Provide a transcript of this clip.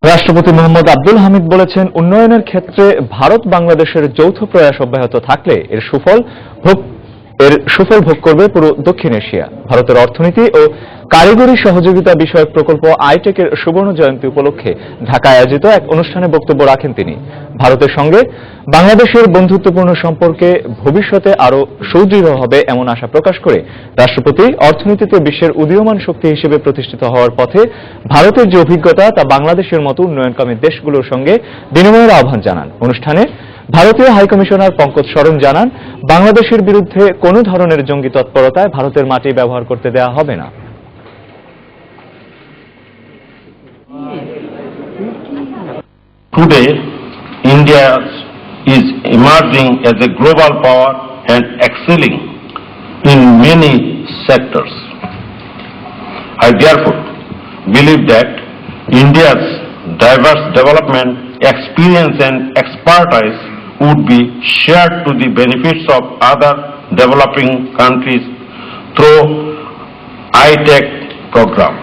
রাষ্ট্রপতি মোহাম্মদ আব্দুল হামিদ বলেছেন, উন্নয়নের ক্ষেত্রে ভারত বাংলাদেশের যৌথ প্রয়াস অব্যাহত থাকলে এর সুফল ভোগ করবে পুরো দক্ষিণ এশিয়া। ভারতের অর্থনীতি ও কারিগরি সহযোগিতা বিষয়ক প্রকল্প আইটেকের সুবর্ণ জয়ন্তী উপলক্ষে ঢাকায় আয়োজিত এক অনুষ্ঠানে বক্তব্য রাখেন তিনি। ভারতের সঙ্গে বাংলাদেশের বন্ধুত্বপূর্ণ সম্পর্কে ভবিষ্যতে আরও সুদৃঢ় হবে এমন আশা প্রকাশ করে রাষ্ট্রপতি অর্থনীতিতে বিশ্বের উদীয়মান শক্তি হিসেবে প্রতিষ্ঠিত হওয়ার পথে ভারতের যে অভিজ্ঞতা তা বাংলাদেশের মতো উন্নয়নকামী দেশগুলোর সঙ্গে বিনিময়ের আহ্বান জানান। অনুষ্ঠানে ভারতীয় হাইকমিশনার পঙ্কজ শরণ জানান, বাংলাদেশের বিরুদ্ধে কোনো ধরনের জঙ্গি তৎপরতায় ভারতের মাটি ব্যবহার করতে দেওয়া হবে না। Today, India is emerging as a global power and excelling in many sectors. I therefore believe that India's diverse development, experience and expertise would be shared to the benefits of other developing countries through ITEC program.